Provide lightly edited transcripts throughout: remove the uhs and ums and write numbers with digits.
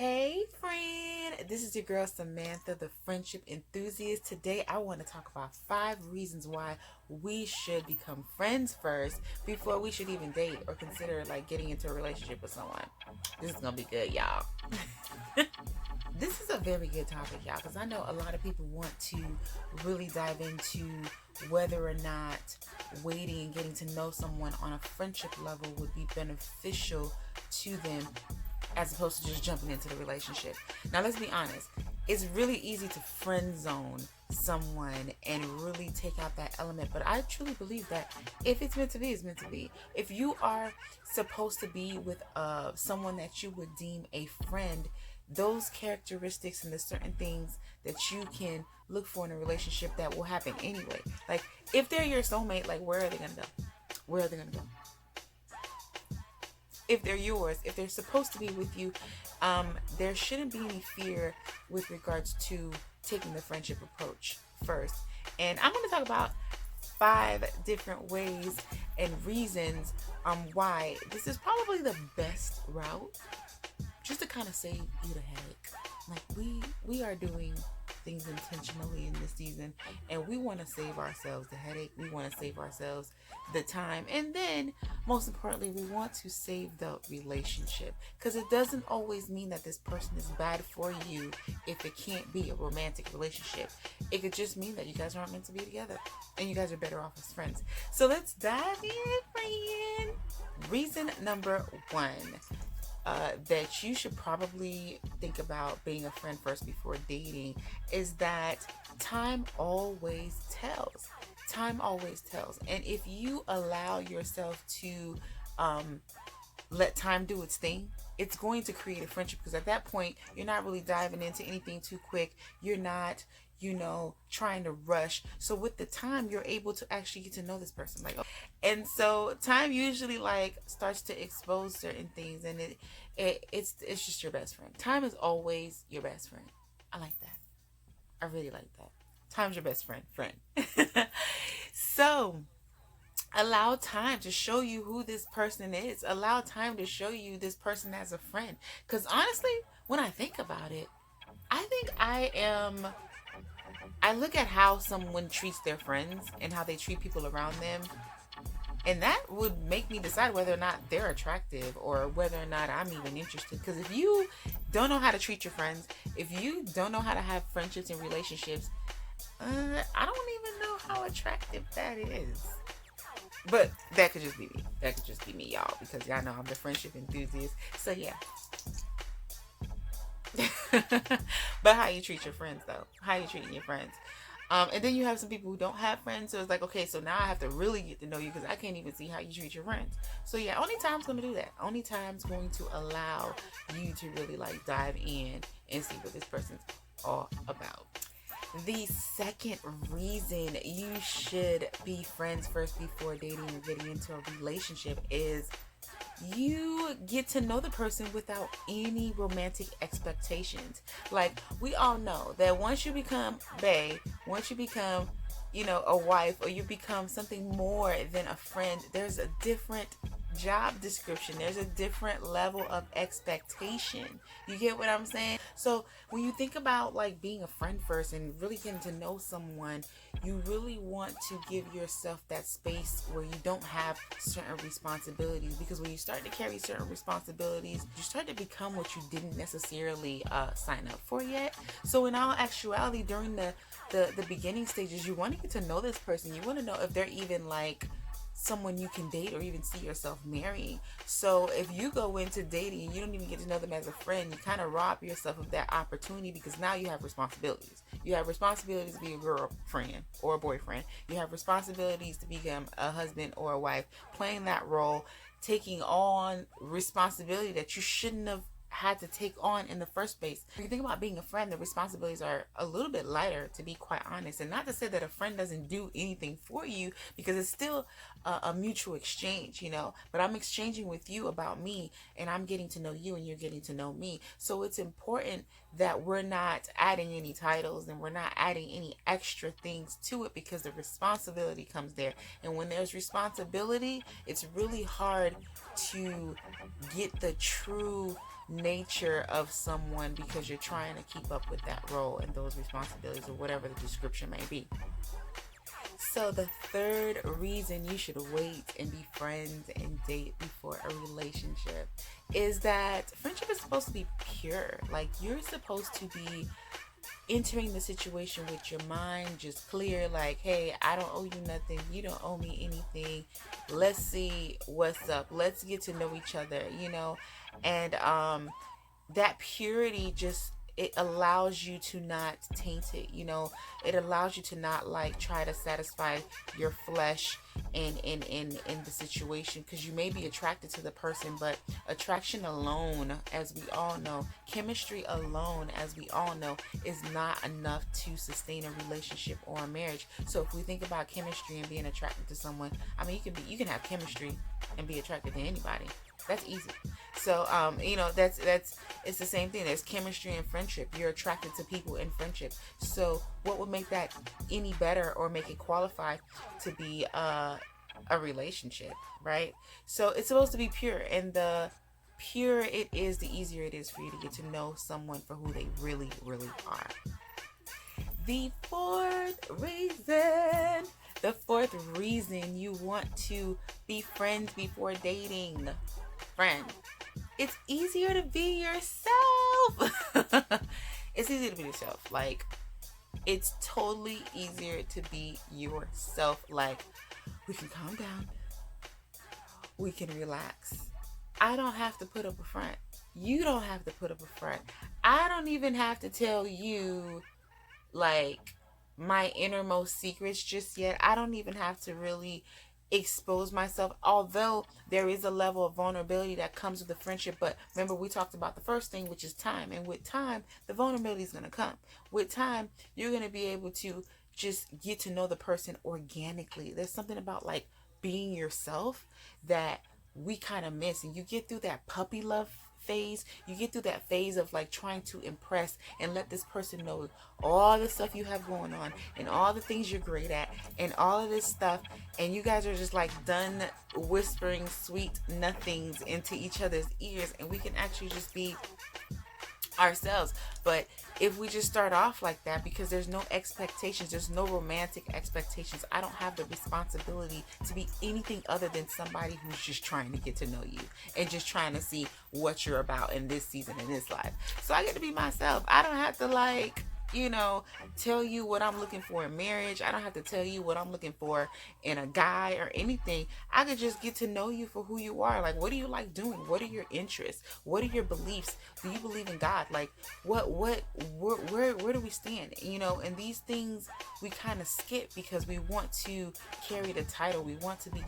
Hey friend, this is your girl Samantha, the Friendship Enthusiast. Today I want to talk about 5 reasons why we should become friends first before we should even date or consider getting into a relationship with someone. This is gonna be good, y'all. This is a very good topic, y'all, because I know a lot of people want to really dive into whether or not waiting and getting to know someone on a friendship level would be beneficial to them as opposed to just jumping into the relationship. Now, let's be honest. It's really easy to friend zone someone and really take out that element. But I truly believe that if it's meant to be, it's meant to be. If you are supposed to be with someone that you would deem a friend, those characteristics and the certain things that you can look for in a relationship that will happen anyway. Like, if they're your soulmate, where are they going to go? Where are they going to go? If they're yours, if they're supposed to be with you, there shouldn't be any fear with regards to taking the friendship approach first. And I'm going to talk about 5 different ways and reasons why this is probably the best route, just to kind of save you the headache. We are doing things intentionally in this season, and we want to save ourselves the headache. We want to save ourselves the time, and then most importantly, we want to save the relationship, because it doesn't always mean that this person is bad for you if it can't be a romantic relationship. It could just mean that you guys aren't meant to be together and you guys are better off as friends. So let's dive in, friend. Reason number 1 that you should probably think about being a friend first before dating is that time always tells. Time always tells. And if you allow yourself to let time do its thing, it's going to create a friendship, because at that point, you're not really diving into anything too quick. You're not, trying to rush. So with the time, you're able to actually get to know this person. And so time usually starts to expose certain things, and it's just your best friend. Time is always your best friend. I like that. I really like that. Time's your best friend. So allow time to show you who this person is. Allow time to show you this person as a friend. Because honestly, when I think about it, I look at how someone treats their friends and how they treat people around them, and that would make me decide whether or not they're attractive or whether or not I'm even interested. Because if you don't know how to treat your friends, if you don't know how to have friendships and relationships, I don't even know how attractive that is. But that could just be me. That could just be me, y'all, because y'all know I'm the friendship enthusiast. So yeah. But how you treat your friends, though? How you treating your friends? And then you have some people who don't have friends, so it's like, okay, so now I have to really get to know you, because I can't even see how you treat your friends. So yeah, only time's going to do that. Only time's going to allow you to really dive in and see what this person's all about. The second reason you should be friends first before dating or getting into a relationship is you get to know the person without any romantic expectations. We all know that once you become bae, once you become, a wife, or you become something more than a friend, there's a different job description. There's a different level of expectation. You get what I'm saying? So when you think about being a friend first and really getting to know someone, you really want to give yourself that space where you don't have certain responsibilities, because when you start to carry certain responsibilities, you start to become what you didn't necessarily sign up for yet. So in all actuality, during the beginning stages, you want to get to know this person. You want to know if they're even someone you can date or even see yourself marrying. So if you go into dating and you don't even get to know them as a friend, you kind of rob yourself of that opportunity, because now you have responsibilities. You have responsibilities to be a girlfriend or a boyfriend. You have responsibilities to become a husband or a wife, playing that role, taking on responsibility that you shouldn't have had to take on in the first place. If you think about being a friend, the responsibilities are a little bit lighter, to be quite honest. And not to say that a friend doesn't do anything for you, because it's still a mutual exchange, but I'm exchanging with you about me, and I'm getting to know you and you're getting to know me. So it's important that we're not adding any titles and we're not adding any extra things to it, because the responsibility comes there. And when there's responsibility, it's really hard to get the true nature of someone because you're trying to keep up with that role and those responsibilities or whatever the description may be. So the third reason you should wait and be friends and date before a relationship is that friendship is supposed to be pure. Like, you're supposed to be entering the situation with your mind just clear, like, hey, I don't owe you nothing, you don't owe me anything, let's see what's up, let's get to know each other, and that purity just, it allows you to not taint it. It allows you to not like try to satisfy your flesh in the situation, because you may be attracted to the person, but attraction alone, as we all know, chemistry alone, as we all know, is not enough to sustain a relationship or a marriage. So if we think about chemistry and being attracted to someone, I mean, you can have chemistry and be attracted to anybody. That's easy. So, that's it's the same thing. There's chemistry in friendship. You're attracted to people in friendship. So what would make that any better or make it qualify to be a relationship, right? So it's supposed to be pure, and the purer it is, the easier it is for you to get to know someone for who they really, really are. The fourth reason you want to be friends before dating. Friend, it's easier to be yourself. It's easier to be yourself. Like, it's totally easier to be yourself. Like, we can calm down, we can relax. I don't have to put up a front. You don't have to put up a front. I don't even have to tell you like my innermost secrets just yet. I don't even have to really expose myself, although there is a level of vulnerability that comes with the friendship. But remember, we talked about the first thing, which is time, and with time the vulnerability is going to come. With time, you're going to be able to just get to know the person organically. There's something about like being yourself that we kind of miss, and you get through that puppy love phase. You get through that phase of like trying to impress and let this person know all the stuff you have going on and all the things you're great at and all of this stuff, and you guys are just like done whispering sweet nothings into each other's ears, and we can actually just be ourselves. But if we just start off like that, because there's no expectations, there's no romantic expectations, I don't have the responsibility to be anything other than somebody who's just trying to get to know you and just trying to see what you're about in this season, in this life. So I get to be myself. I don't have to like tell you what I'm looking for in marriage. I don't have to tell you what I'm looking for in a guy or anything. I could just get to know you for who you are. Like, what do you like doing? What are your interests? What are your beliefs? Do you believe in God? Like, where do we stand? And these things we kind of skip because we want to carry the title. We want to be,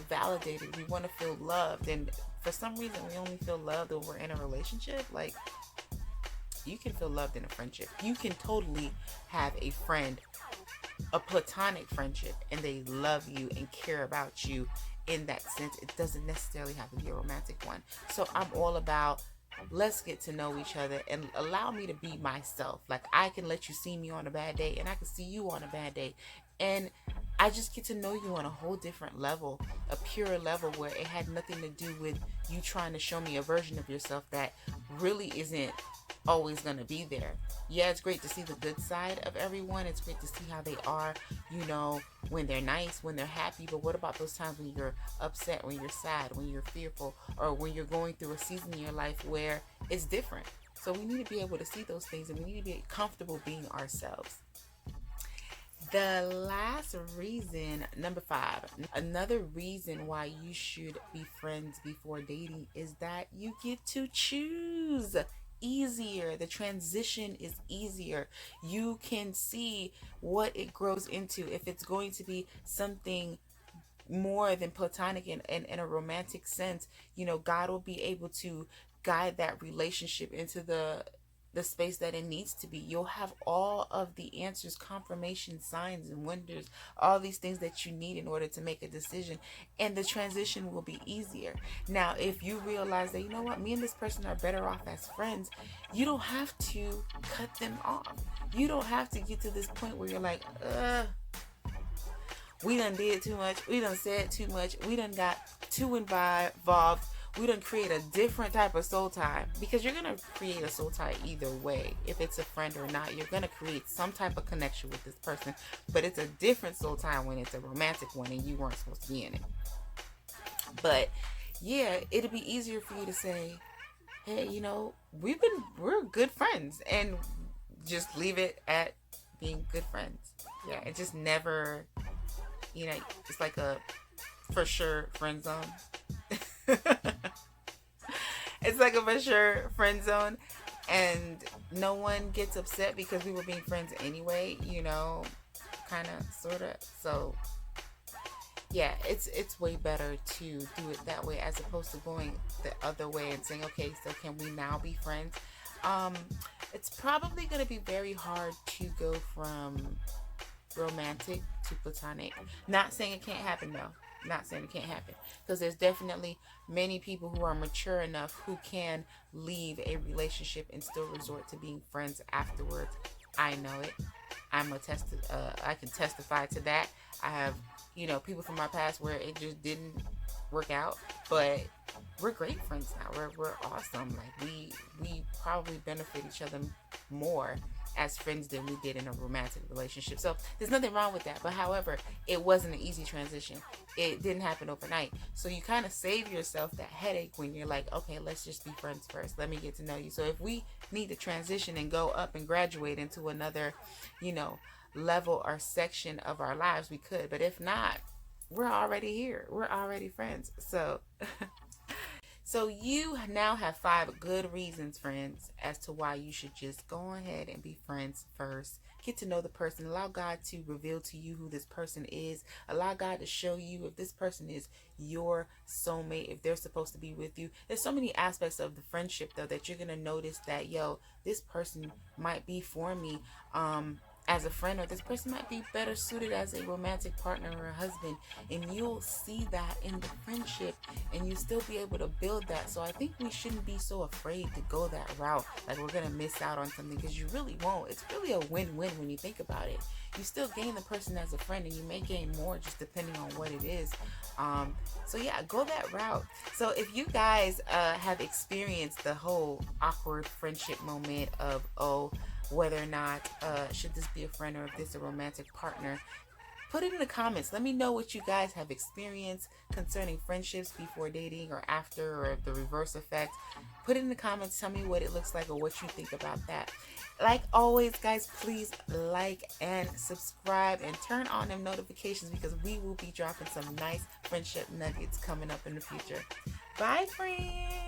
validated. We want to feel loved. And for some reason, we only feel loved when we're in a relationship. Like, you can feel loved in a friendship. You can totally have a friend, a platonic friendship, and they love you and care about you in that sense. It doesn't necessarily have to be a romantic one. So I'm all about, let's get to know each other and allow me to be myself. Like, I can let you see me on a bad day, and I can see you on a bad day. And I just get to know you on a whole different level, a pure level where it had nothing to do with you trying to show me a version of yourself that really isn't always going to be there. Yeah, it's great to see the good side of everyone. It's great to see how they are, when they're nice, when they're happy. But what about those times when you're upset, when you're sad, when you're fearful, or when you're going through a season in your life where it's different? So we need to be able to see those things, and we need to be comfortable being ourselves. The last reason, number 5, another reason why you should be friends before dating is that you get to choose easier. The transition is easier. You can see what it grows into. If it's going to be something more than platonic in a romantic sense, God will be able to guide that relationship into the space that it needs to be. You'll have all of the answers, confirmation, signs and wonders, all these things that you need in order to make a decision, and the transition will be easier. Now, if you realize that, me and this person are better off as friends, you don't have to cut them off. You don't have to get to this point where you're like, we done did too much, we done said too much, we done got too involved, we done create a different type of soul tie, because you're gonna create a soul tie either way. If it's a friend or not, you're gonna create some type of connection with this person, but it's a different soul tie when it's a romantic one and you weren't supposed to be in it. But yeah, it'd be easier for you to say, hey, you know, we're good friends, and just leave it at being good friends. Yeah, it just never, you know, it's like a for sure friend zone. It's like a for sure friend zone, and no one gets upset because we were being friends anyway, you know, kind of, sort of. So yeah, it's way better to do it that way as opposed to going the other way and saying, okay, so can we now be friends? It's probably going to be very hard to go from romantic to platonic. Not saying it can't happen though. Not saying it can't happen, because there's definitely many people who are mature enough who can leave a relationship and still resort to being friends afterwards. I know it. I can testify to that. I have, you know, people from my past where it just didn't work out, but we're great friends now. We're awesome. Like we probably benefit each other more as friends than we did in a romantic relationship. So there's nothing wrong with that. But however, it wasn't an easy transition. It didn't happen overnight. So you kind of save yourself that headache when you're like, okay, let's just be friends first. Let me get to know you. So if we need to transition and go up and graduate into another, you know, level or section of our lives, we could. But if not, we're already here. We're already friends. So so you now have 5 good reasons, friends, as to why you should just go ahead and be friends first. Get to know the person. Allow God to reveal to you who this person is. Allow God to show you if this person is your soulmate, if they're supposed to be with you. There's so many aspects of the friendship, though, that you're going to notice that, yo, this person might be for me as a friend, or this person might be better suited as a romantic partner or a husband, and you'll see that in the friendship, and you still be able to build that. So I think we shouldn't be so afraid to go that route, like we're gonna miss out on something, because you really won't. It's really a win-win when you think about it. You still gain the person as a friend, and you may gain more just depending on what it is. So yeah, go that route. So if you guys have experienced the whole awkward friendship moment of, oh, whether or not should this be a friend or if this is a romantic partner, put it in the comments. Let me know what you guys have experienced concerning friendships before dating or after, or the reverse effect. Put it in the comments. Tell me what it looks like or what you think about that. Like always, guys, please like and subscribe and turn on them notifications, because we will be dropping some nice friendship nuggets coming up in the future. Bye, friends.